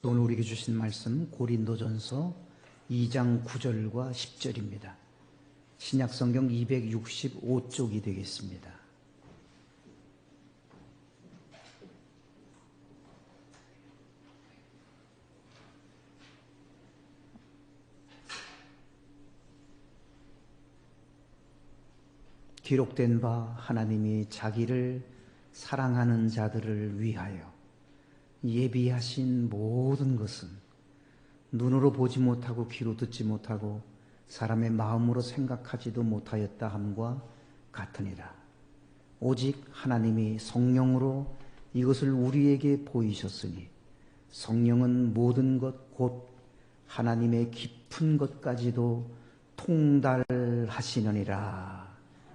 오늘 우리에게 주신 말씀 고린도전서 2장 9절과 10절입니다. 신약성경 265쪽이 되겠습니다. 기록된 바 하나님이 자기를 사랑하는 자들을 위하여 예비하신 모든 것은 눈으로 보지 못하고 귀로 듣지 못하고 사람의 마음으로 생각하지도 못하였다 함과 같으니라. 오직 하나님이 성령으로 이것을 우리에게 보이셨으니 성령은 모든 것 곧 하나님의 깊은 것까지도 통달하시느니라.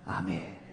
아멘.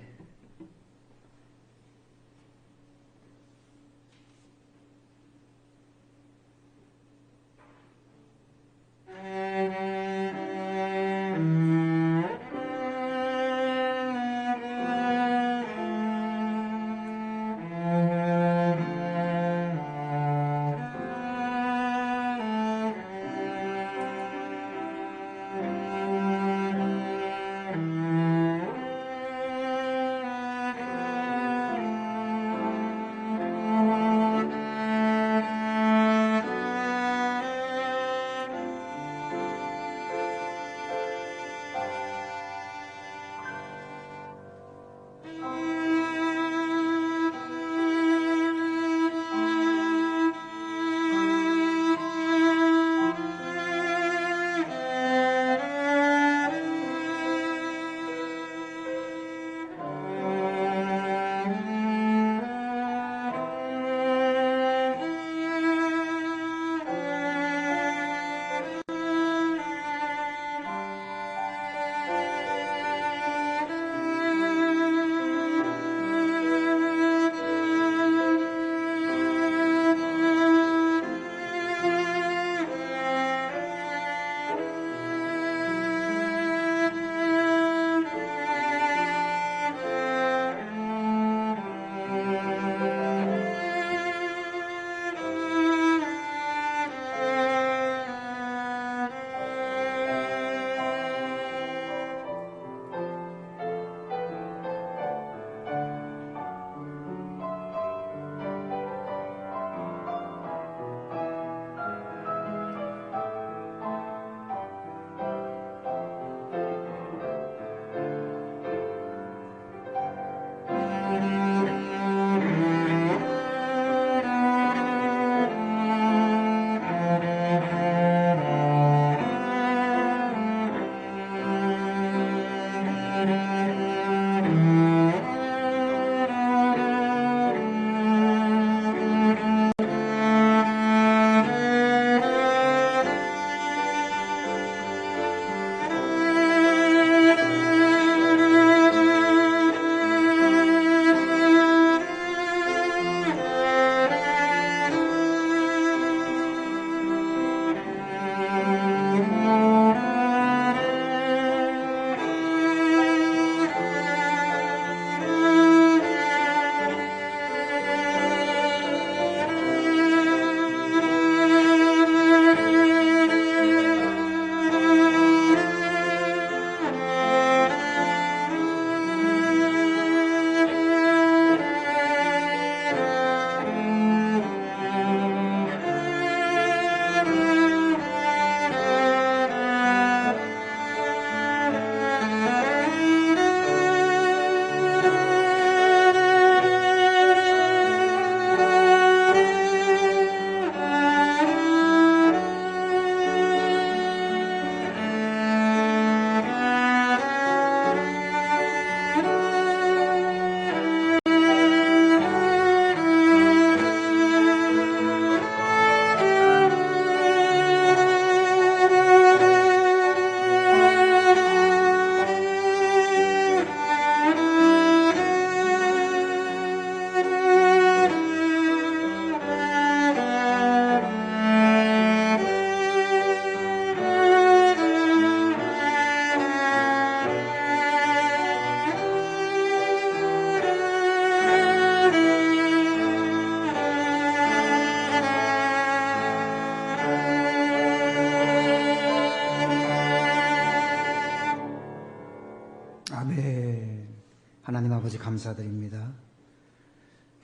아버지 감사드립니다.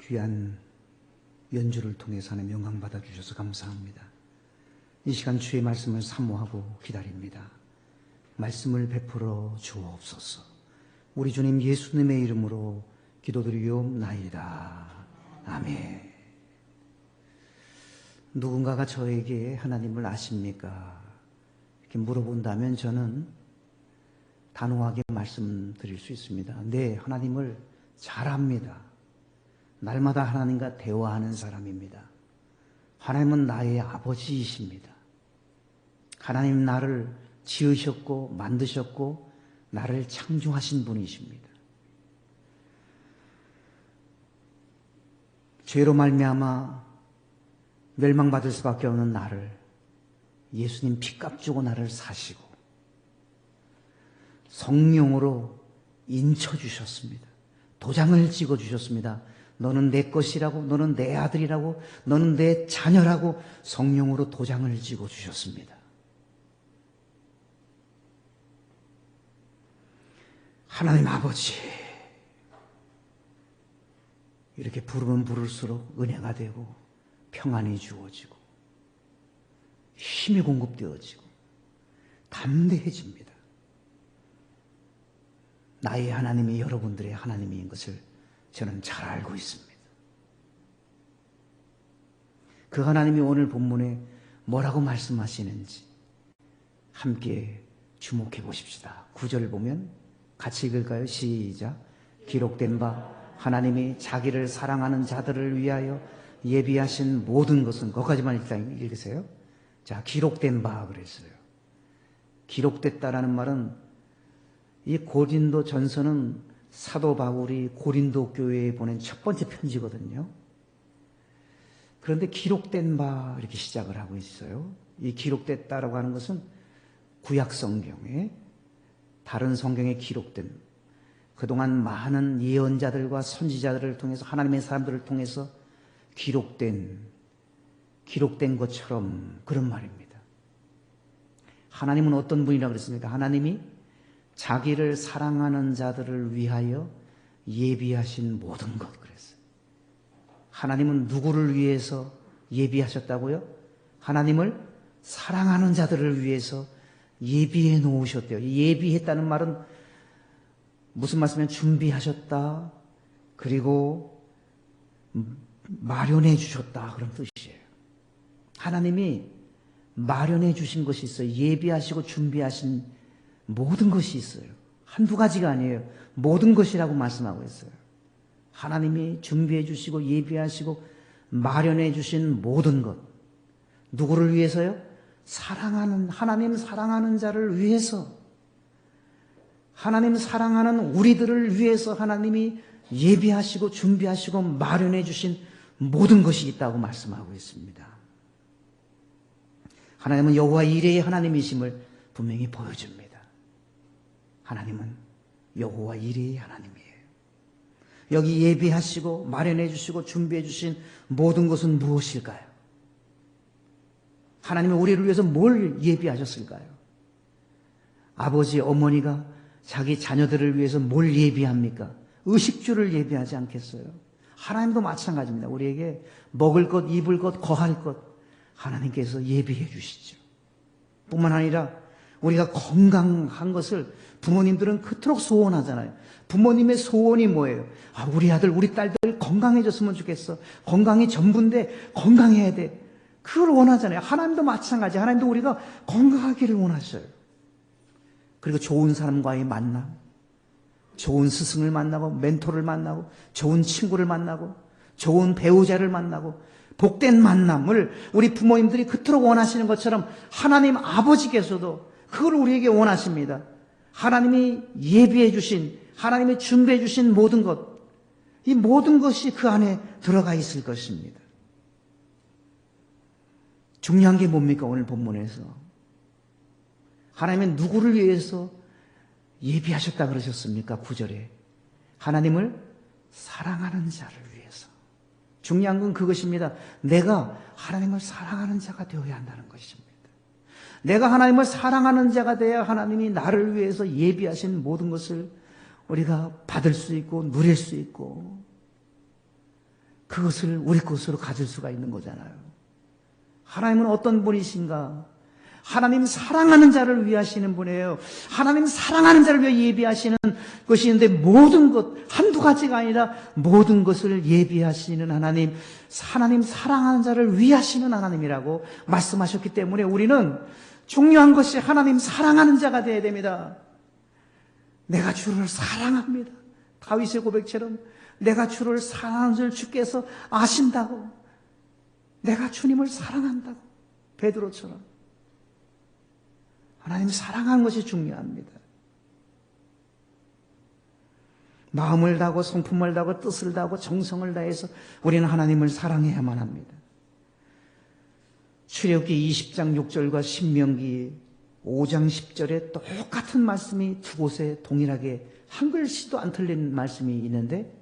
귀한 연주를 통해서 하나님 영광 받아주셔서 감사합니다. 이 시간 주의 말씀을 사모하고 기다립니다. 말씀을 베풀어 주옵소서. 우리 주님 예수님의 이름으로 기도드리옵나이다. 아멘. 누군가가 저에게 하나님을 아십니까? 이렇게 물어본다면 저는 단호하게 말씀드릴 수 있습니다. 네, 하나님을 잘 압니다. 날마다 하나님과 대화하는 사람입니다. 하나님은 나의 아버지이십니다. 하나님 나를 지으셨고 만드셨고 나를 창조하신 분이십니다. 죄로 말미암아 멸망받을 수밖에 없는 나를 예수님 피값 주고 나를 사시고 성령으로 인쳐주셨습니다. 도장을 찍어주셨습니다. 너는 내 것이라고, 너는 내 아들이라고, 너는 내 자녀라고 성령으로 도장을 찍어주셨습니다. 하나님 아버지, 이렇게 부르면 부를수록 은혜가 되고 평안이 주어지고 힘이 공급되어지고 담대해집니다. 나의 하나님이 여러분들의 하나님인 것을 저는 잘 알고 있습니다. 그 하나님이 오늘 본문에 뭐라고 말씀하시는지 함께 주목해 보십시다. 9절을 보면 같이 읽을까요? 시작. 기록된 바 하나님이 자기를 사랑하는 자들을 위하여 예비하신 모든 것은, 거기까지만 일단 읽으세요. 자, 기록된 바 그랬어요. 기록됐다라는 말은 이 고린도 전서는 사도 바울이 고린도 교회에 보낸 첫 번째 편지거든요. 그런데 기록된 바 이렇게 시작을 하고 있어요. 이 기록됐다라고 하는 것은 구약 성경에, 다른 성경에 기록된, 그동안 많은 예언자들과 선지자들을 통해서, 하나님의 사람들을 통해서 기록된 것처럼 그런 말입니다. 하나님은 어떤 분이라고 그랬습니까? 하나님이 자기를 사랑하는 자들을 위하여 예비하신 모든 것 그랬어요. 하나님은 누구를 위해서 예비하셨다고요? 하나님을 사랑하는 자들을 위해서 예비해 놓으셨대요. 예비했다는 말은 무슨 말씀이냐면 준비하셨다, 그리고 마련해 주셨다, 그런 뜻이에요. 하나님이 마련해 주신 것이 있어요. 예비하시고 준비하신 모든 것이 있어요. 한두 가지가 아니에요. 모든 것이라고 말씀하고 있어요. 하나님이 준비해 주시고 예비하시고 마련해 주신 모든 것. 누구를 위해서요? 하나님 사랑하는 자를 위해서, 하나님 사랑하는 우리들을 위해서 하나님이 예비하시고 준비하시고 마련해 주신 모든 것이 있다고 말씀하고 있습니다. 하나님은 여호와 이레의 하나님이심을 분명히 보여줍니다. 하나님은 여호와 이레의 하나님이에요. 여기 예비하시고 마련해 주시고 준비해 주신 모든 것은 무엇일까요? 하나님은 우리를 위해서 뭘 예비하셨을까요? 아버지, 어머니가 자기 자녀들을 위해서 뭘 예비합니까? 의식주를 예비하지 않겠어요? 하나님도 마찬가지입니다. 우리에게 먹을 것, 입을 것, 거할 것 하나님께서 예비해 주시죠. 뿐만 아니라 우리가 건강한 것을 부모님들은 그토록 소원하잖아요. 부모님의 소원이 뭐예요? 우리 아들, 우리 딸들 건강해졌으면 좋겠어. 건강이 전부인데 건강해야 돼. 그걸 원하잖아요. 하나님도 마찬가지. 하나님도 우리가 건강하기를 원하셔요. 그리고 좋은 사람과의 만남, 좋은 스승을 만나고 멘토를 만나고 좋은 친구를 만나고 좋은 배우자를 만나고 복된 만남을 우리 부모님들이 그토록 원하시는 것처럼 하나님 아버지께서도 그걸 우리에게 원하십니다. 하나님이 예비해 주신, 하나님이 준비해 주신 모든 것, 이 모든 것이 그 안에 들어가 있을 것입니다. 중요한 게 뭡니까? 오늘 본문에서 하나님은 누구를 위해서 예비하셨다 그러셨습니까? 9절에 하나님을 사랑하는 자를 위해서. 중요한 건 그것입니다. 내가 하나님을 사랑하는 자가 되어야 한다는 것입니다. 내가 하나님을 사랑하는 자가 되어야 하나님이 나를 위해서 예비하신 모든 것을 우리가 받을 수 있고 누릴 수 있고 그것을 우리 것으로 가질 수가 있는 거잖아요. 하나님은 어떤 분이신가? 하나님 사랑하는 자를 위하시는 분이에요. 하나님 사랑하는 자를 위해 예비하시는 것이 있는데 모든 것, 한두 가지가 아니라 모든 것을 예비하시는 하나님, 하나님 사랑하는 자를 위하시는 하나님이라고 말씀하셨기 때문에 우리는 중요한 것이 하나님 사랑하는 자가 되어야 됩니다. 내가 주를 사랑합니다. 다윗의 고백처럼 내가 주를 사랑하는 줄 주께서 아신다고, 내가 주님을 사랑한다고, 베드로처럼 하나님 사랑하는 것이 중요합니다. 마음을 다하고 성품을 다하고 뜻을 다하고 정성을 다해서 우리는 하나님을 사랑해야만 합니다. 출애굽기 20장 6절과 신명기 5장 10절에 똑같은 말씀이 두 곳에 동일하게 한 글씨도 안 틀린 말씀이 있는데,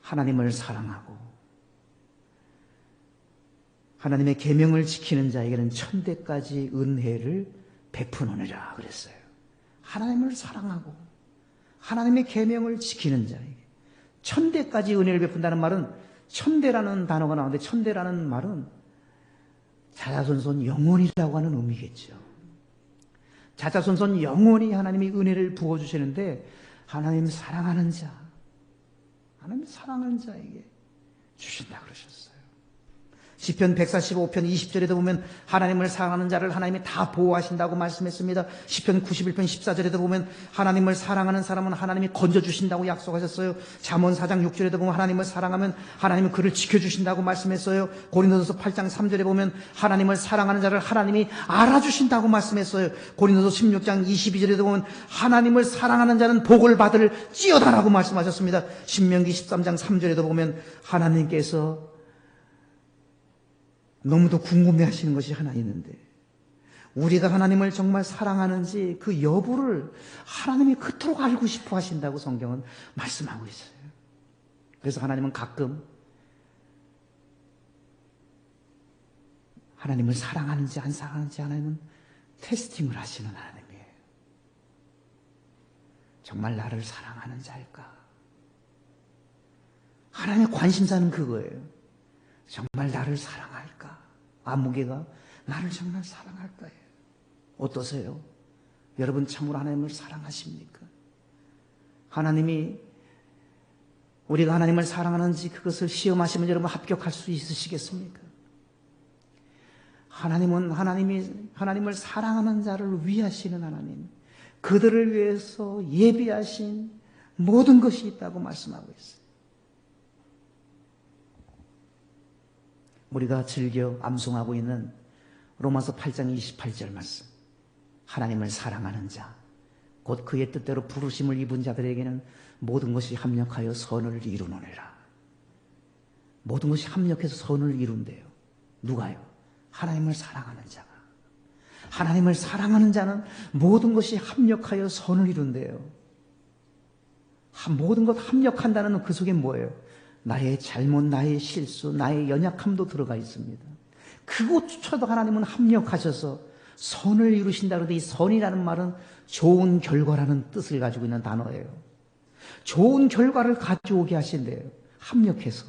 하나님을 사랑하고 하나님의 계명을 지키는 자에게는 천대까지 은혜를 베푸느니라 그랬어요. 하나님을 사랑하고 하나님의 계명을 지키는 자에게 천대까지 은혜를 베푼다는 말은, 천대라는 단어가 나오는데 천대라는 말은 자자손손 영원이라고 하는 의미겠죠. 자자손손 영원히 하나님이 은혜를 부어주시는데, 하나님 사랑하는 자, 하나님 사랑하는 자에게 주신다 그러셨어요. 시편 145편 20절에도 보면 하나님을 사랑하는 자를 하나님이 다 보호하신다고 말씀했습니다. 시편 91편 14절에도 보면 하나님을 사랑하는 사람은 하나님이 건져주신다고 약속하셨어요. 잠언 4장 6절에도 보면 하나님을 사랑하면 하나님은 그를 지켜주신다고 말씀했어요. 고린도서 8장 3절에 보면 하나님을 사랑하는 자를 하나님이 알아주신다고 말씀했어요. 고린도서 16장 22절에도 보면 하나님을 사랑하는 자는 복을 받을지어다라고 말씀하셨습니다. 신명기 13장 3절에도 보면 하나님께서 너무도 궁금해하시는 것이 하나 있는데, 우리가 하나님을 정말 사랑하는지 그 여부를 하나님이 그토록 알고 싶어 하신다고 성경은 말씀하고 있어요. 그래서 하나님은 가끔 하나님을 사랑하는지 안 사랑하는지 하나님은 테스팅을 하시는 하나님이에요. 정말 나를 사랑하는 자일까? 하나님의 관심사는 그거예요. 정말 나를 사랑할까? 아무개가 나를 정말 사랑할까요? 어떠세요? 여러분 참으로 하나님을 사랑하십니까? 하나님이 우리가 하나님을 사랑하는지 그것을 시험하시면 여러분 합격할 수 있으시겠습니까? 하나님은 하나님을 사랑하는 자를 위하시는 하나님, 그들을 위해서 예비하신 모든 것이 있다고 말씀하고 있어요. 우리가 즐겨 암송하고 있는 로마서 8장 28절 말씀, 하나님을 사랑하는 자, 곧 그의 뜻대로 부르심을 입은 자들에게는 모든 것이 합력하여 선을 이루노니라. 모든 것이 합력해서 선을 이룬대요. 누가요? 하나님을 사랑하는 자가. 하나님을 사랑하는 자는 모든 것이 합력하여 선을 이룬대요. 모든 것 합력한다는 그 속에 뭐예요? 나의 잘못, 나의 실수, 나의 연약함도 들어가 있습니다. 그것조차도 하나님은 합력하셔서 선을 이루신다. 그런데 이 선이라는 말은 좋은 결과라는 뜻을 가지고 있는 단어예요. 좋은 결과를 가져오게 하신대요. 합력해서.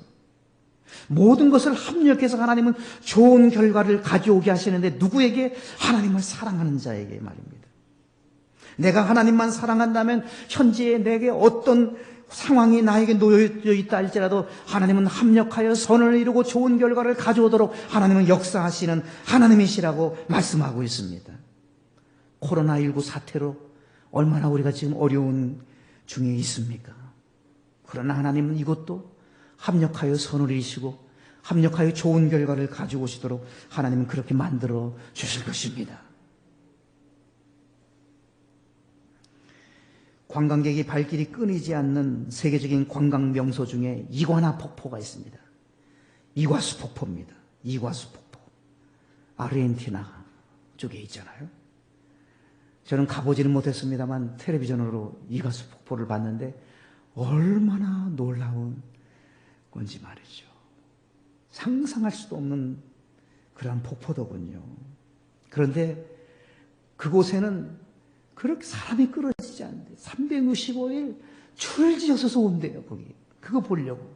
모든 것을 합력해서 하나님은 좋은 결과를 가져오게 하시는데, 누구에게? 하나님을 사랑하는 자에게 말입니다. 내가 하나님만 사랑한다면 현재에 내게 어떤 상황이 나에게 놓여 있다 할지라도 하나님은 합력하여 선을 이루고 좋은 결과를 가져오도록 하나님은 역사하시는 하나님이시라고 말씀하고 있습니다. 코로나19 사태로 얼마나 우리가 지금 어려운 중에 있습니까? 그러나 하나님은 이것도 합력하여 선을 이루시고 합력하여 좋은 결과를 가져오시도록 하나님은 그렇게 만들어 주실 것입니다. 관광객이 발길이 끊이지 않는 세계적인 관광 명소 중에 이과나 폭포가 있습니다. 이과수 폭포입니다. 이과수 폭포. 아르헨티나 쪽에 있잖아요. 저는 가보지는 못했습니다만 텔레비전으로 이과수 폭포를 봤는데 얼마나 놀라운 건지 말이죠. 상상할 수도 없는 그런 폭포더군요. 그런데 그곳에는 그렇게 사람이 끊어지지 않는데 365일 줄지어서 온대요. 거기 그거 보려고.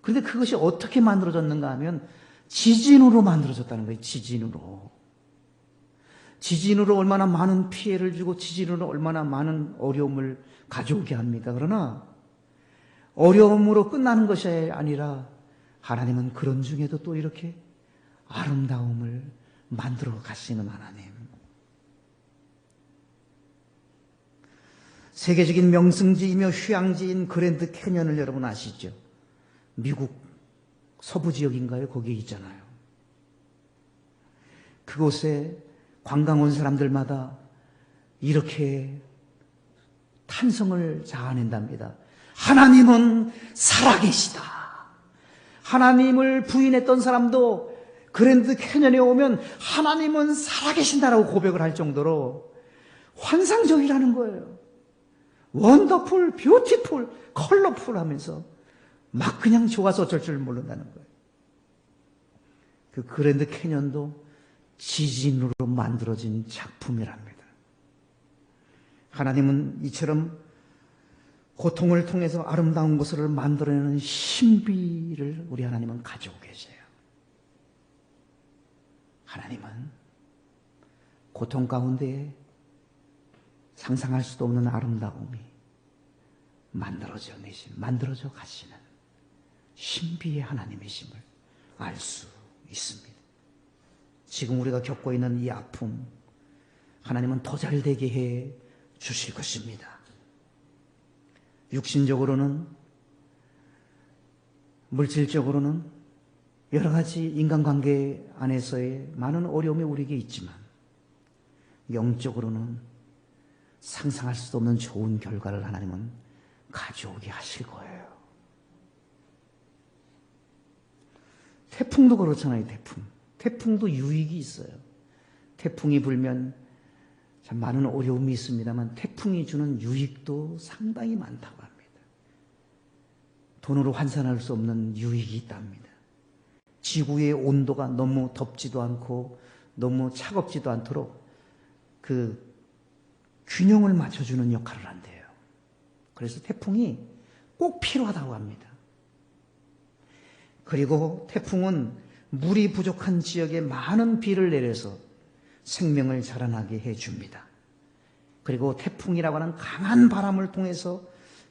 그런데 그것이 어떻게 만들어졌는가 하면 지진으로 만들어졌다는 거예요. 지진으로 얼마나 많은 피해를 주고 지진으로 얼마나 많은 어려움을 가져오게 합니까? 그러나 어려움으로 끝나는 것이 아니라 하나님은 그런 중에도 또 이렇게 아름다움을 만들어 가시는 하나님. 세계적인 명승지이며 휴양지인 그랜드 캐년을 여러분 아시죠? 미국 서부 지역인가요? 거기에 있잖아요. 그곳에 관광 온 사람들마다 이렇게 탄성을 자아낸답니다. 하나님은 살아계시다. 하나님을 부인했던 사람도 그랜드 캐년에 오면 하나님은 살아계신다라고 고백을 할 정도로 환상적이라는 거예요. 원더풀, 뷰티풀, 컬러풀 하면서 막 그냥 좋아서 어쩔 줄 모른다는 거예요. 그 그랜드 캐년도 지진으로 만들어진 작품이랍니다. 하나님은 이처럼 고통을 통해서 아름다운 것을 만들어내는 신비를 우리 하나님은 가지고 계세요. 하나님은 고통 가운데 상상할 수도 없는 아름다움이 만들어져 가시는 신비의 하나님이심을 알 수 있습니다. 지금 우리가 겪고 있는 이 아픔, 하나님은 더 잘되게 해 주실 것입니다. 육신적으로는, 물질적으로는 여러 가지 인간관계 안에서의 많은 어려움이 우리에게 있지만 영적으로는 상상할 수도 없는 좋은 결과를 하나님은 가져오게 하실 거예요. 태풍도 그렇잖아요. 태풍도 유익이 있어요. 태풍이 불면 참 많은 어려움이 있습니다만 태풍이 주는 유익도 상당히 많다고 합니다. 돈으로 환산할 수 없는 유익이 있답니다. 지구의 온도가 너무 덥지도 않고 너무 차갑지도 않도록 그 균형을 맞춰주는 역할을 한대요. 그래서 태풍이 꼭 필요하다고 합니다. 그리고 태풍은 물이 부족한 지역에 많은 비를 내려서 생명을 자라나게 해줍니다. 그리고 태풍이라고 하는 강한 바람을 통해서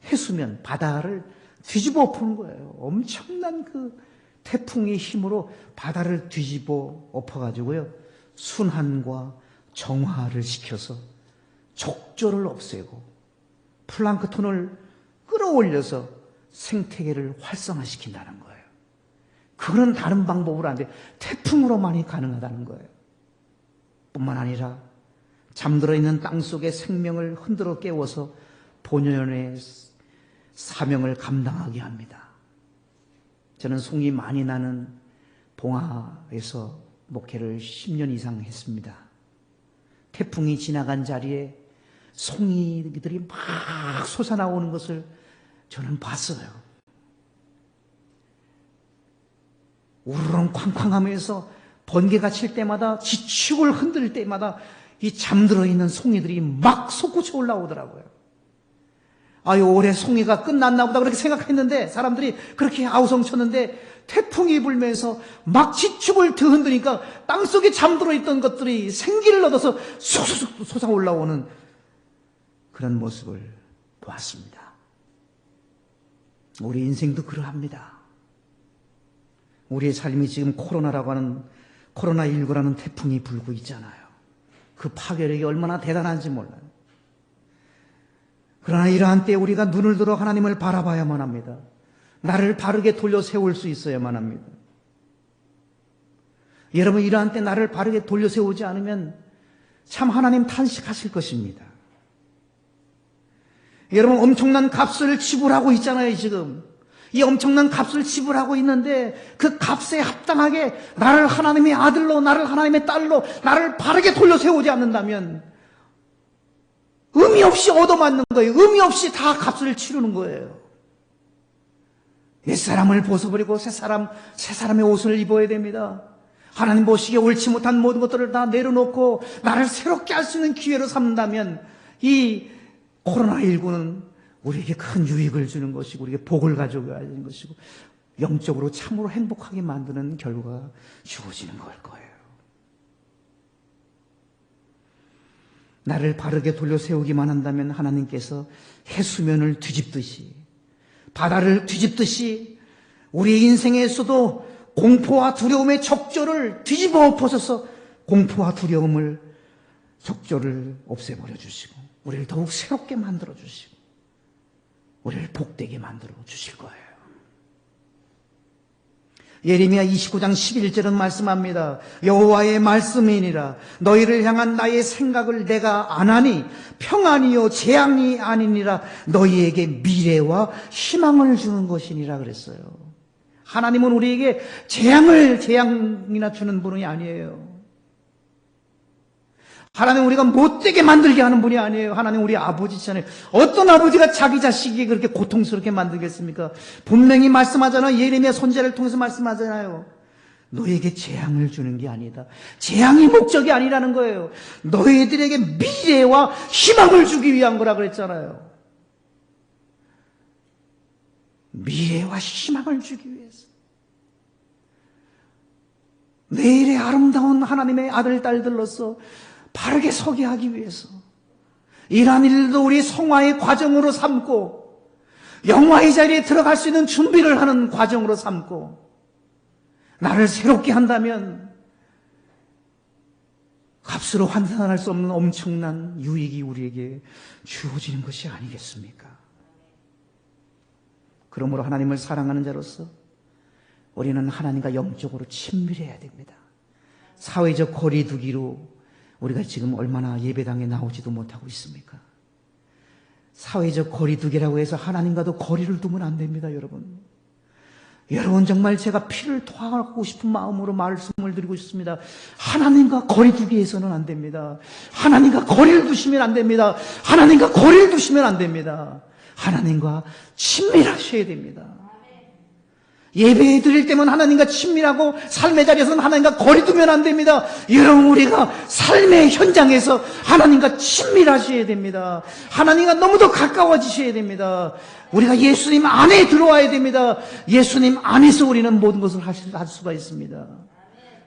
해수면, 바다를 뒤집어 엎는 거예요. 엄청난 그 태풍의 힘으로 바다를 뒤집어 엎어가지고요. 순환과 정화를 시켜서 족저를 없애고 플랑크톤을 끌어올려서 생태계를 활성화시킨다는 거예요. 그거는 다른 방법으로 안 돼요. 태풍으로만이 가능하다는 거예요. 뿐만 아니라 잠들어 있는 땅 속의 생명을 흔들어 깨워서 본연의 사명을 감당하게 합니다. 저는 송이 많이 나는 봉화에서 목회를 10년 이상 했습니다. 태풍이 지나간 자리에 송이들이 막 솟아나오는 것을 저는 봤어요. 우르렁 쾅쾅 하면서 번개가 칠 때마다 지축을 흔들 때마다 이 잠들어 있는 송이들이 막 솟구쳐 올라오더라고요. 아유, 올해 송이가 끝났나 보다 그렇게 생각했는데 사람들이 그렇게 아우성쳤는데 태풍이 불면서 막 지축을 흔드니까 땅속에 잠들어 있던 것들이 생기를 얻어서 쑥쑥 솟아 올라오는 그런 모습을 보았습니다. 우리 인생도 그러합니다. 우리의 삶이 지금 코로나19라는 태풍이 불고 있잖아요. 그 파괴력이 얼마나 대단한지 몰라요. 그러나 이러한 때 우리가 눈을 들어 하나님을 바라봐야만 합니다. 나를 바르게 돌려 세울 수 있어야만 합니다. 여러분, 이러한 때 나를 바르게 돌려 세우지 않으면 참 하나님 탄식하실 것입니다. 여러분, 엄청난 값을 지불하고 있잖아요, 지금. 이 엄청난 값을 지불하고 있는데 그 값에 합당하게 나를 하나님의 아들로, 나를 하나님의 딸로, 나를 바르게 돌려 세우지 않는다면 의미 없이 얻어맞는 거예요. 의미 없이 다 값을 치르는 거예요. 옛사람을 벗어버리고 새 사람의 옷을 입어야 됩니다. 하나님 보시기에 옳지 못한 모든 것들을 다 내려놓고 나를 새롭게 할 수 있는 기회로 삼는다면 이 코로나19는 우리에게 큰 유익을 주는 것이고 우리에게 복을 가져가야 하는 것이고 영적으로 참으로 행복하게 만드는 결과가 주어지는 걸 거예요. 나를 바르게 돌려 세우기만 한다면 하나님께서 해수면을 뒤집듯이 바다를 뒤집듯이 우리 인생에서도 공포와 두려움의 적조를 뒤집어 엎어서서 공포와 두려움을 적조를 없애버려 주시고 우리를 더욱 새롭게 만들어 주시고 우리를 복되게 만들어 주실 거예요. 예레미야 29장 11절은 말씀합니다. 여호와의 말씀이니라 너희를 향한 나의 생각을 내가 안 하니 평안이요 재앙이 아니니라 너희에게 미래와 희망을 주는 것이니라 그랬어요. 하나님은 우리에게 재앙이나 주는 분이 아니에요. 하나님 우리가 못되게 만들게 하는 분이 아니에요. 하나님 우리 아버지잖아요. 어떤 아버지가 자기 자식이 그렇게 고통스럽게 만들겠습니까? 분명히 말씀하잖아요. 예레미야 선지자를 통해서 말씀하잖아요. 너희에게 재앙을 주는 게 아니다. 재앙이 목적이 아니라는 거예요. 너희들에게 미래와 희망을 주기 위한 거라 그랬잖아요. 미래와 희망을 주기 위해서. 내일의 아름다운 하나님의 아들, 딸들로서 바르게 서게 하기 위해서 이러한 일도 우리 성화의 과정으로 삼고 영화의 자리에 들어갈 수 있는 준비를 하는 과정으로 삼고 나를 새롭게 한다면 값으로 환산할 수 없는 엄청난 유익이 우리에게 주어지는 것이 아니겠습니까? 그러므로 하나님을 사랑하는 자로서 우리는 하나님과 영적으로 친밀해야 됩니다. 사회적 거리두기로 우리가 지금 얼마나 예배당에 나오지도 못하고 있습니까? 사회적 거리두기라고 해서 하나님과도 거리를 두면 안 됩니다, 여러분. 여러분 정말 제가 피를 토하고 싶은 마음으로 말씀을 드리고 싶습니다. 하나님과 거리두기 해서는 안 됩니다. 하나님과 거리를 두시면 안 됩니다. 하나님과 거리를 두시면 안 됩니다. 하나님과 친밀하셔야 됩니다. 예배 드릴 때면 하나님과 친밀하고 삶의 자리에서는 하나님과 거리 두면 안 됩니다. 여러분 우리가 삶의 현장에서 하나님과 친밀하셔야 됩니다. 하나님과 너무도 가까워지셔야 됩니다. 우리가 예수님 안에 들어와야 됩니다. 예수님 안에서 우리는 모든 것을 할 수가 있습니다.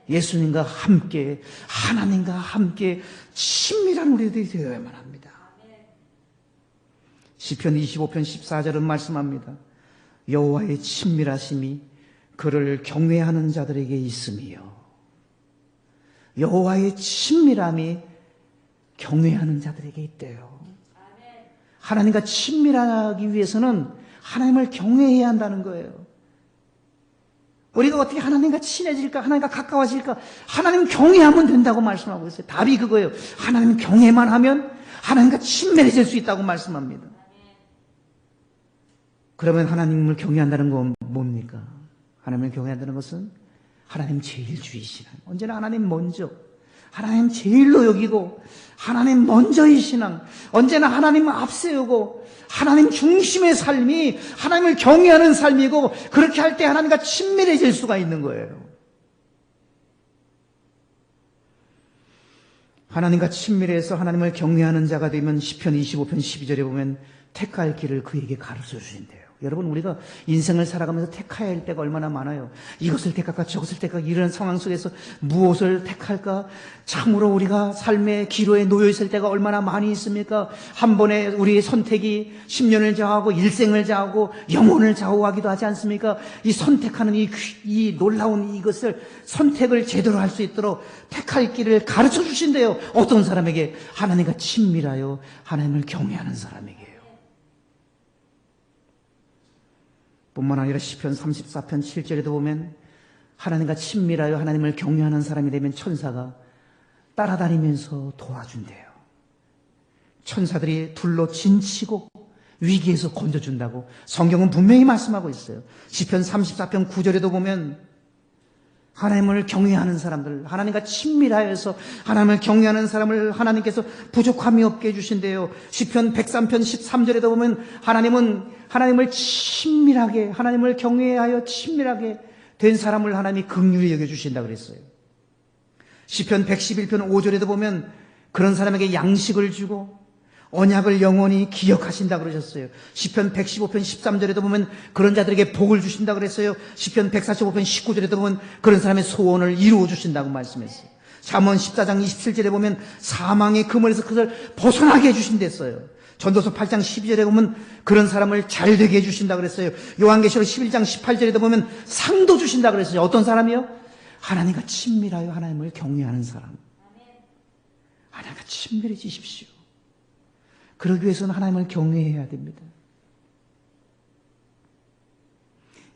예수님과 함께 하나님과 함께 친밀한 우리들이 되어야만 합니다. 시편 25편 14절은 말씀합니다. 여호와의 친밀하심이 그를 경외하는 자들에게 있음이요. 여호와의 친밀함이 경외하는 자들에게 있대요. 하나님과 친밀하기 위해서는 하나님을 경외해야 한다는 거예요. 우리가 어떻게 하나님과 친해질까? 하나님과 가까워질까? 하나님 경외하면 된다고 말씀하고 있어요. 답이 그거예요. 하나님 경외만 하면 하나님과 친밀해질 수 있다고 말씀합니다. 그러면 하나님을 경외한다는 건 뭡니까? 하나님을 경외한다는 것은 하나님 제일주의시는 언제나 하나님 먼저 하나님 제일로 여기고 하나님 먼저의 신앙 언제나 하나님 앞세우고 하나님 중심의 삶이 하나님을 경외하는 삶이고 그렇게 할 때 하나님과 친밀해질 수가 있는 거예요. 하나님과 친밀해서 하나님을 경외하는 자가 되면 시편 25편 12절에 보면 택할 길을 그에게 가르쳐 주신대요. 여러분 우리가 인생을 살아가면서 택해야 할 때가 얼마나 많아요. 이것을 택할까 저것을 택할까 이런 상황 속에서 무엇을 택할까 참으로 우리가 삶의 기로에 놓여 있을 때가 얼마나 많이 있습니까? 한 번에 우리의 선택이 10년을 좌우하고 일생을 좌우하고 영혼을 좌우하기도 하지 않습니까? 이 선택하는 이 놀라운 이것을 선택을 제대로 할 수 있도록 택할 길을 가르쳐 주신대요. 어떤 사람에게? 하나님과 친밀하여 하나님을 경외하는 사람에게. 뿐만 아니라 시편 34편 7절에도 보면 하나님과 친밀하여 하나님을 경외하는 사람이 되면 천사가 따라다니면서 도와준대요. 천사들이 둘로 진치고 위기에서 건져준다고 성경은 분명히 말씀하고 있어요. 시편 34편 9절에도 보면 하나님을 경외하는 사람들, 하나님과 친밀하여서 하나님을 경외하는 사람을 하나님께서 부족함이 없게 해주신대요. 시편 103편 13절에도 보면 하나님을 친밀하게, 하나님을 경외하여 친밀하게 된 사람을 하나님이 긍휼히 여겨주신다고 그랬어요. 시편 111편 5절에도 보면 그런 사람에게 양식을 주고 언약을 영원히 기억하신다 그러셨어요. 시편 115편 13절에도 보면 그런 자들에게 복을 주신다 그랬어요. 시편 145편 19절에도 보면 그런 사람의 소원을 이루어 주신다고 말씀했어요. 잠언 14장 27절에 보면 사망의 그물에서 그것을 벗어나게 해주신댔어요. 전도서 8장 12절에 보면 그런 사람을 잘되게 해주신다 그랬어요. 요한계시록 11장 18절에도 보면 상도 주신다 그랬어요. 어떤 사람이요? 하나님과 친밀하여 하나님을 경외하는 사람. 하나님과 친밀해지십시오. 그러기 위해서는 하나님을 경외해야 됩니다.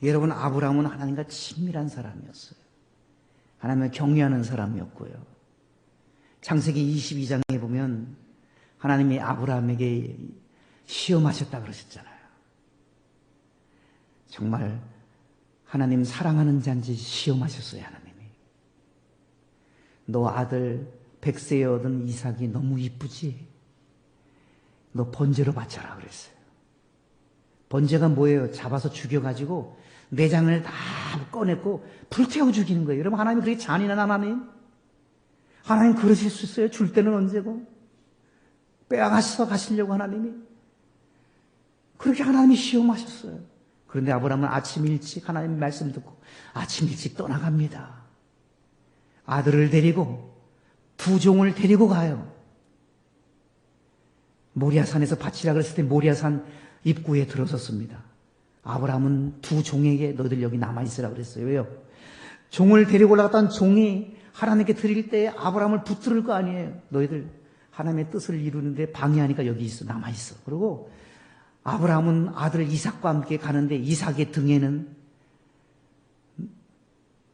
여러분, 아브라함은 하나님과 친밀한 사람이었어요. 하나님을 경외하는 사람이었고요. 창세기 22장에 보면 하나님이 아브라함에게 시험하셨다 그러셨잖아요. 정말 하나님 사랑하는 자인지 시험하셨어요. 하나님이. 너 아들 100세에 얻은 이삭이 너무 이쁘지? 너 번제로 바쳐라 그랬어요. 번제가 뭐예요? 잡아서 죽여가지고 내장을 다 꺼냈고 불태워 죽이는 거예요. 여러분, 하나님 그렇게 잔인한 하나님? 하나님 그러실 수 있어요? 줄 때는 언제고? 빼앗아서 가시려고 하나님이? 그렇게 하나님이 시험하셨어요. 그런데 아브라함은 아침 일찍 하나님 말씀 듣고 아침 일찍 떠나갑니다. 아들을 데리고 두 종을 데리고 가요. 모리아산에서 바치라 그랬을 때 모리아산 입구에 들어섰습니다. 아브라함은 두 종에게 너희들 여기 남아있으라 그랬어요. 왜요? 종을 데리고 올라갔던 종이 하나님께 드릴 때 아브라함을 붙들을 거 아니에요. 너희들 하나님의 뜻을 이루는데 방해하니까 여기 있어, 남아있어. 그리고 아브라함은 아들 이삭과 함께 가는데 이삭의 등에는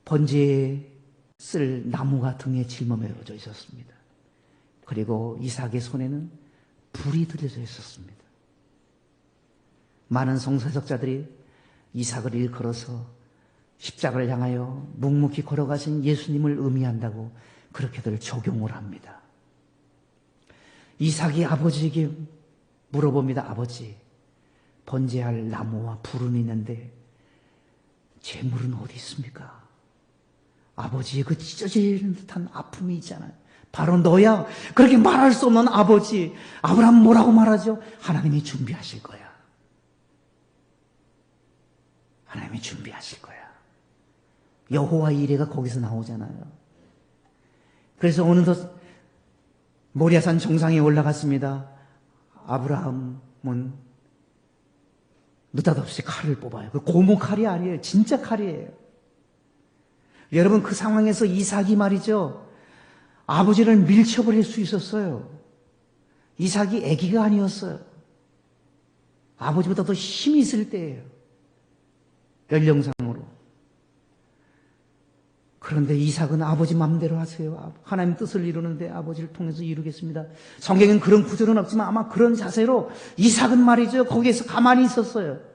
번제에 쓸 나무가 등에 짊어매어져 있었습니다. 그리고 이삭의 손에는 불이 들여져 있었습니다. 많은 성서해석자들이 이삭을 일컬어서 십자가를 향하여 묵묵히 걸어가신 예수님을 의미한다고 그렇게들 적용을 합니다. 이삭이 아버지에게 물어봅니다. 아버지, 번제할 나무와 불은 있는데 재물은 어디 있습니까? 아버지의 그 찢어지는 듯한 아픔이 있잖아요. 바로 너야. 그렇게 말할 수 없는 아버지. 아브라함 뭐라고 말하죠? 하나님이 준비하실 거야. 하나님이 준비하실 거야. 여호와 이레가 거기서 나오잖아요. 그래서 어느덧 모리아산 정상에 올라갔습니다. 아브라함은 느닷없이 칼을 뽑아요. 그 고무 칼이 아니에요. 진짜 칼이에요. 여러분, 그 상황에서 이삭이 말이죠, 아버지를 밀쳐버릴 수 있었어요. 이삭이 아기가 아니었어요. 아버지보다 더 힘이 있을 때예요. 연령상으로. 그런데 이삭은 아버지 마음대로 하세요. 하나님 뜻을 이루는데 아버지를 통해서 이루겠습니다. 성경엔 그런 구절은 없지만 아마 그런 자세로 이삭은 말이죠, 거기에서 가만히 있었어요.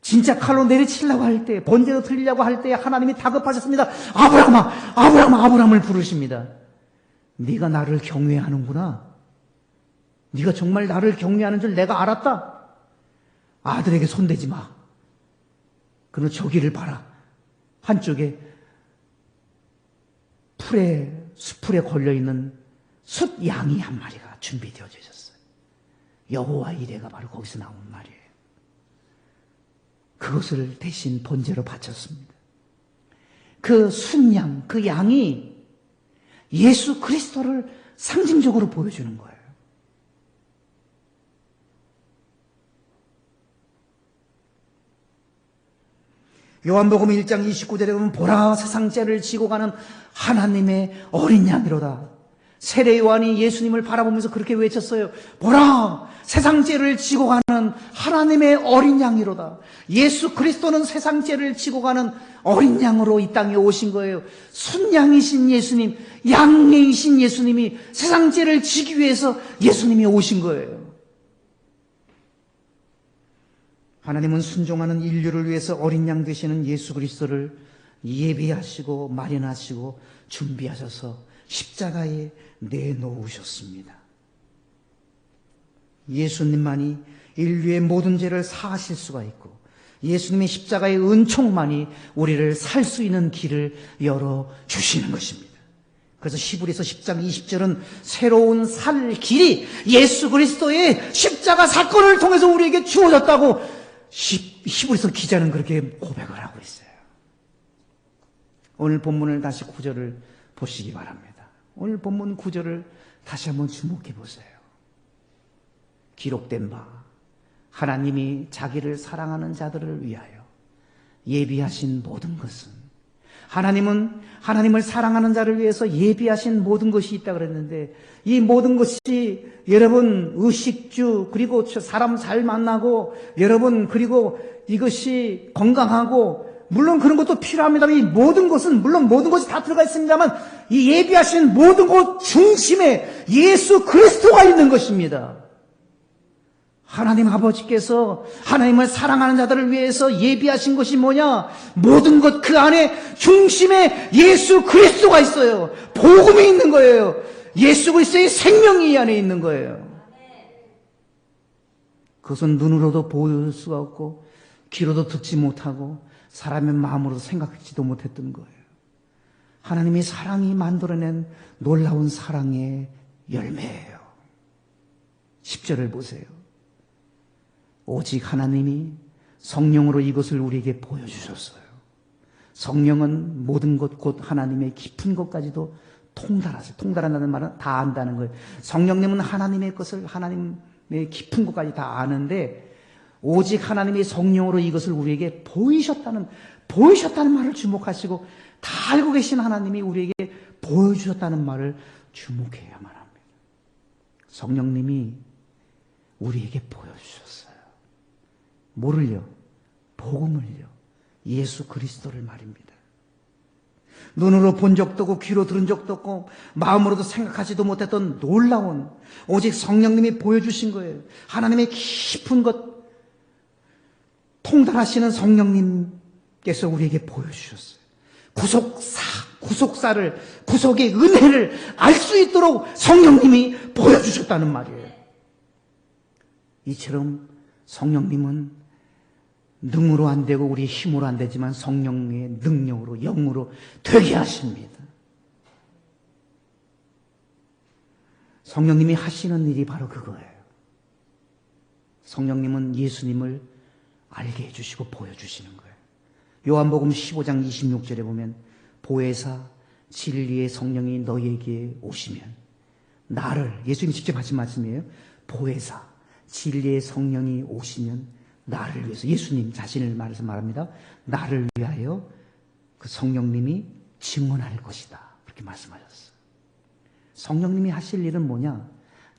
진짜 칼로 내리치려고 할 때, 번제로 드리려고 할 때 하나님이 다급하셨습니다. 아브라함아, 아브라함을 부르십니다. 네가 나를 경외하는구나. 네가 정말 나를 경외하는 줄 내가 알았다. 아들에게 손대지 마. 그는 저기를 봐라. 한쪽에 수풀에 걸려있는 숫 양이 한 마리가 준비되어져 있었어요. 여호와 이레가 바로 거기서 나온 말이에요. 그것을 대신 번제로 바쳤습니다. 그 순양, 그 양이 예수 그리스도를 상징적으로 보여주는 거예요. 요한복음 1장 29절에 보면 보라, 세상 죄를 지고 가는 하나님의 어린 양이로다. 세례 요한이 예수님을 바라보면서 그렇게 외쳤어요. 보라, 세상 죄를 지고 가는 하나님의 어린 양이로다. 예수 그리스도는 세상 죄를 지고 가는 어린 양으로 이 땅에 오신 거예요. 순양이신 예수님, 양이신 예수님이 세상 죄를 지기 위해서 예수님이 오신 거예요. 하나님은 순종하는 인류를 위해서 어린 양 되시는 예수 그리스도를 예비하시고 마련하시고 준비하셔서 십자가에 내놓으셨습니다. 예수님만이 인류의 모든 죄를 사하실 수가 있고 예수님의 십자가의 은총만이 우리를 살 수 있는 길을 열어주시는 것입니다. 그래서 히브리서 10장 20절은 새로운 살 길이 예수 그리스도의 십자가 사건을 통해서 우리에게 주어졌다고 히브리서 기자는 그렇게 고백을 하고 있어요. 오늘 본문을 다시 9절을 보시기 바랍니다. 오늘 본문 9절을 다시 한번 주목해 보세요. 기록된 바 하나님이 자기를 사랑하는 자들을 위하여 예비하신 모든 것은, 하나님은 하나님을 사랑하는 자를 위해서 예비하신 모든 것이 있다 그랬는데, 이 모든 것이 여러분 의식주, 그리고 사람 잘 만나고, 여러분 그리고 이것이 건강하고, 물론 그런 것도 필요합니다. 이 모든 것은, 물론 모든 것이 다 들어가 있습니다만, 이 예비하신 모든 것 중심에 예수 그리스도가 있는 것입니다. 하나님 아버지께서 하나님을 사랑하는 자들을 위해서 예비하신 것이 뭐냐? 모든 것 그 안에 중심에 예수 그리스도가 있어요. 복음이 있는 거예요. 예수 그리스도의 생명이 이 안에 있는 거예요. 그것은 눈으로도 볼 수가 없고 귀로도 듣지 못하고 사람의 마음으로도 생각하지도 못했던 거예요. 하나님의 사랑이 만들어낸 놀라운 사랑의 열매예요. 10절을 보세요. 오직 하나님이 성령으로 이것을 우리에게 보여주셨어요. 성령은 모든 것 곧 하나님의 깊은 것까지도 통달하세요. 통달한다는 말은 다 안다는 거예요. 성령님은 하나님의 것을, 하나님의 깊은 것까지 다 아는데, 오직 하나님의 성령으로 이것을 우리에게 보이셨다는 말을 주목하시고, 다 알고 계신 하나님이 우리에게 보여주셨다는 말을 주목해야만 합니다. 성령님이 우리에게 보여주셨어요. 뭐를요? 복음을요. 예수 그리스도를 말입니다. 눈으로 본 적도 없고 귀로 들은 적도 없고 마음으로도 생각하지도 못했던 놀라운, 오직 성령님이 보여주신 거예요. 하나님의 깊은 것 통달하시는 성령님께서 우리에게 보여주셨어요. 구속의 은혜를 알 수 있도록 성령님이 보여주셨다는 말이에요. 이처럼 성령님은 능으로 안 되고 우리 힘으로 안 되지만 성령의 능력으로, 영으로 되게 하십니다. 성령님이 하시는 일이 바로 그거예요. 성령님은 예수님을 알게 해주시고 보여주시는 거예요. 요한복음 15장 26절에 보면, 보혜사 진리의 성령이 너희에게 오시면 나를, 예수님이 직접 하신 말씀이에요. 보혜사 진리의 성령이 오시면 나를 위해서, 예수님 자신을 말합니다. 나를 위하여 그 성령님이 증언할 것이다. 그렇게 말씀하셨어요. 성령님이 하실 일은 뭐냐?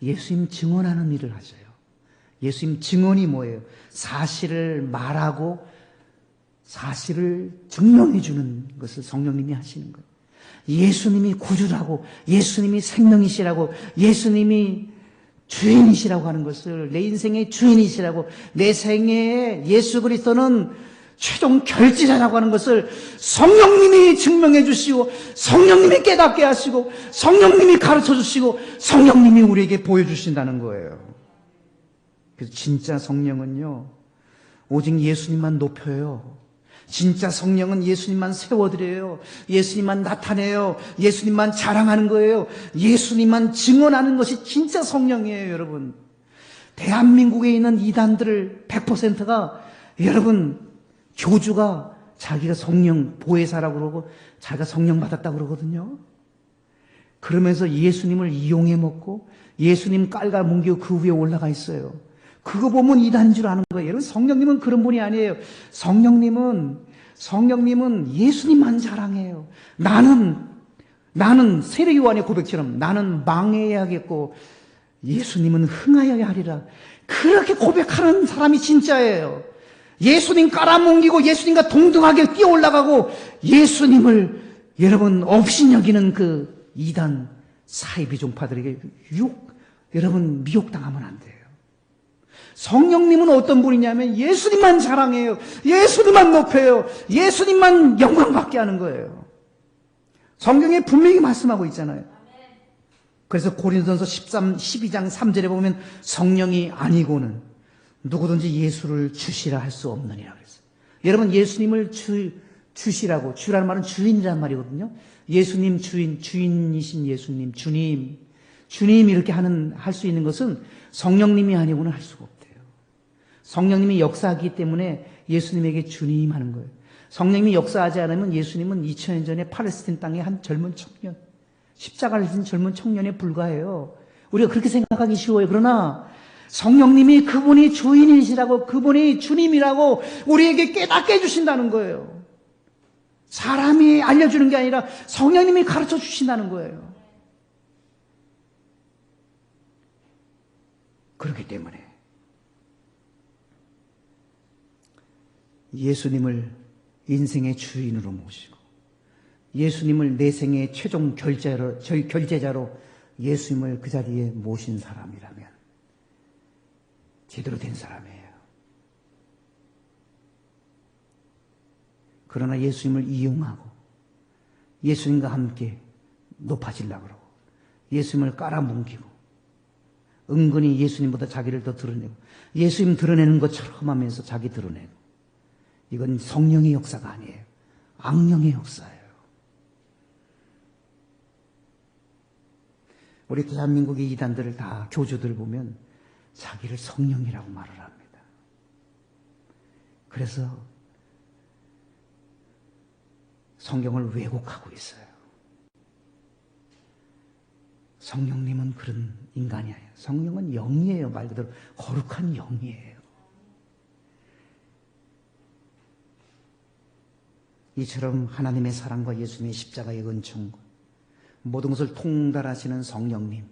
예수님 증언하는 일을 하셔요. 예수님 증언이 뭐예요? 사실을 말하고 사실을 증명해 주는 것을 성령님이 하시는 거예요. 예수님이 구주라고, 예수님이 생명이시라고, 예수님이 주인이시라고 하는 것을, 내 인생의 주인이시라고, 내 생애에 예수 그리스도는 최종 결제자라고 하는 것을 성령님이 증명해 주시고, 성령님이 깨닫게 하시고, 성령님이 가르쳐 주시고, 성령님이 우리에게 보여주신다는 거예요. 그래서 진짜 성령은요, 오직 예수님만 높여요. 진짜 성령은 예수님만 세워드려요. 예수님만 나타내요. 예수님만 자랑하는 거예요. 예수님만 증언하는 것이 진짜 성령이에요, 여러분. 대한민국에 있는 이단들을 100%가, 여러분, 교주가 자기가 성령 보혜사라고 그러고 자기가 성령 받았다고 그러거든요. 그러면서 예수님을 이용해 먹고 예수님 깔아뭉개고 그 위에 올라가 있어요. 그거 보면 이단인 줄 아는 거예요. 여러분, 성령님은 그런 분이 아니에요. 성령님은 예수님만 자랑해요. 나는 세례요한의 고백처럼 나는 망해야겠고 예수님은 흥하여야 하리라. 그렇게 고백하는 사람이 진짜예요. 예수님 깔아뭉개고 예수님과 동등하게 뛰어 올라가고 예수님을 여러분 업신여기는 그 이단 사이비 종파들에게 여러분 미혹당하면 안 돼요. 성령님은 어떤 분이냐면 예수님만 자랑해요. 예수님만 높여요. 예수님만 영광받게 하는 거예요. 성경에 분명히 말씀하고 있잖아요. 그래서 고린도전서 12장 3절에 보면 성령이 아니고는 누구든지 예수를 주시라 할 수 없느니라 그랬어요. 여러분, 예수님을 주시라고, 주라는 말은 주인이라는 말이거든요. 예수님 주인이신 예수님, 주님 이렇게 할 수 있는 것은 성령님이 아니고는 할 수가 없대요. 성령님이 역사하기 때문에 예수님에게 주님 하는 거예요. 성령님이 역사하지 않으면 예수님은 2000년 전에 팔레스틴 땅의 한 젊은 청년, 십자가를 진 젊은 청년에 불과해요. 우리가 그렇게 생각하기 쉬워요. 그러나 성령님이 그분이 주인이시라고, 그분이 주님이라고 우리에게 깨닫게 해주신다는 거예요. 사람이 알려주는 게 아니라 성령님이 가르쳐 주신다는 거예요. 그렇기 때문에 예수님을 인생의 주인으로 모시고 예수님을 내 생의 최종 결제자로 예수님을 그 자리에 모신 사람이라면 제대로 된 사람이에요. 그러나 예수님을 이용하고 예수님과 함께 높아지려고 그러고 예수님을 깔아뭉기고 은근히 예수님보다 자기를 더 드러내고 예수님 드러내는 것처럼 하면서 자기 드러내고 이건 성령의 역사가 아니에요. 악령의 역사예요. 우리 대한민국의 이단들을 다 교주들 보면 자기를 성령이라고 말을 합니다. 그래서 성경을 왜곡하고 있어요. 성령님은 그런 인간이 아니에요. 성령은 영이에요. 말 그대로 거룩한 영이에요. 이처럼 하나님의 사랑과 예수님의 십자가의 은총과 모든 것을 통달하시는 성령님,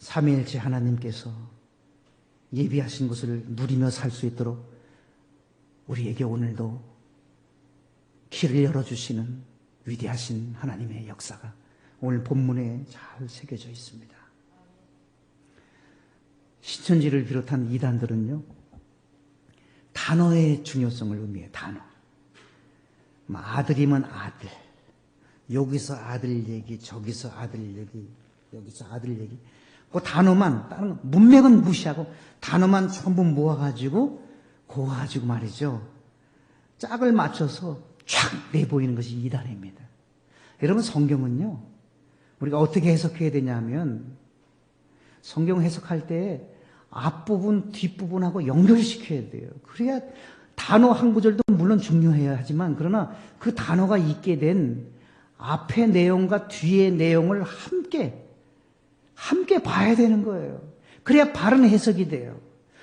삼위일체 하나님께서 예비하신 것을 누리며 살 수 있도록 우리에게 오늘도 길을 열어주시는 위대하신 하나님의 역사가 오늘 본문에 잘 새겨져 있습니다. 신천지를 비롯한 이단들은요, 단어의 중요성을 의미해요. 단어. 아들이면 아들. 여기서 아들 얘기, 저기서 아들 얘기, 여기서 아들 얘기. 그 단어만, 다른 문맥은 무시하고 단어만 전부 모아가지고 말이죠. 짝을 맞춰서 쫙 내보이는 것이 이단입니다. 여러분, 성경은요, 우리가 어떻게 해석해야 되냐면 성경 해석할 때 앞부분, 뒷부분하고 연결시켜야 돼요. 그래야 단어 한 구절도 물론 중요해야 하지만 그러나 그 단어가 있게 된 앞의 내용과 뒤의 내용을 함께 봐야 되는 거예요. 그래야 바른 해석이 돼요.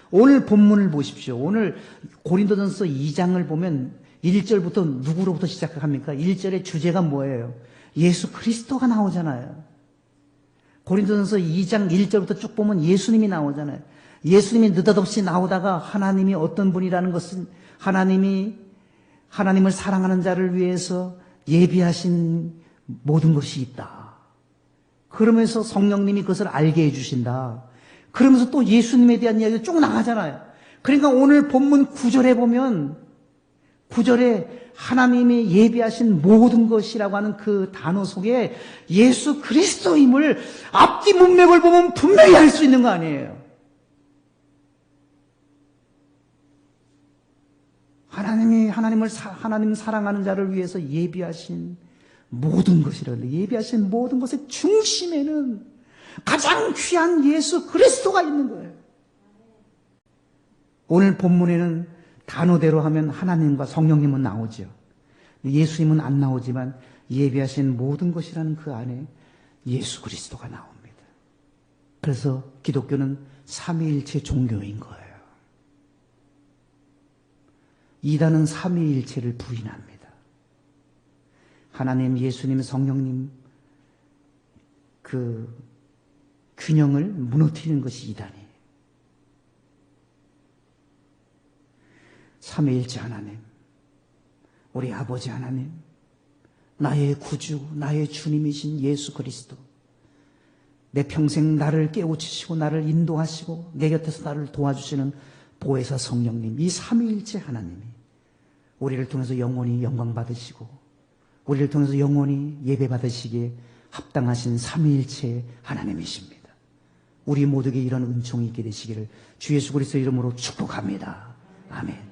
오늘 본문을 보십시오. 오늘 고린도전서 2장을 보면 1절부터 누구로부터 시작합니까? 1절의 주제가 뭐예요? 예수 그리스도가 나오잖아요. 고린도전서 2장 1절부터 쭉 보면 예수님이 나오잖아요. 예수님이 느닷없이 나오다가 하나님이 어떤 분이라는 것은 하나님을 사랑하는 자를 위해서 예비하신 모든 것이 있다. 그러면서 성령님이 그것을 알게 해주신다. 그러면서 또 예수님에 대한 이야기가 쭉 나가잖아요. 그러니까 오늘 본문 9절에 보면 9절에 하나님이 예비하신 모든 것이라고 하는 그 단어 속에 예수 그리스도임을 앞뒤 문맥을 보면 분명히 알 수 있는 거 아니에요. 하나님 사랑하는 자를 위해서 예비하신 모든 것이라는데 예비하신 모든 것의 중심에는 가장 귀한 예수 그리스도가 있는 거예요. 오늘 본문에는 단어대로 하면 하나님과 성령님은 나오죠. 예수님은 안 나오지만 예비하신 모든 것이라는 그 안에 예수 그리스도가 나옵니다. 그래서 기독교는 삼위일체 종교인 거예요. 이단은 삼위일체를 부인합니다. 하나님, 예수님, 성령님 그 균형을 무너뜨리는 것이 이단이에요. 삼위일체 하나님, 우리 아버지 하나님, 나의 구주, 나의 주님이신 예수 그리스도, 내 평생 나를 깨우치시고 나를 인도하시고 내 곁에서 나를 도와주시는 보혜사 성령님, 이 삼위일체 하나님이 우리를 통해서 영원히 영광 받으시고 우리를 통해서 영원히 예배 받으시기에 합당하신 삼위일체 하나님이십니다. 우리 모두에게 이런 은총이 있게 되시기를 주 예수 그리스도의 이름으로 축복합니다. 아멘.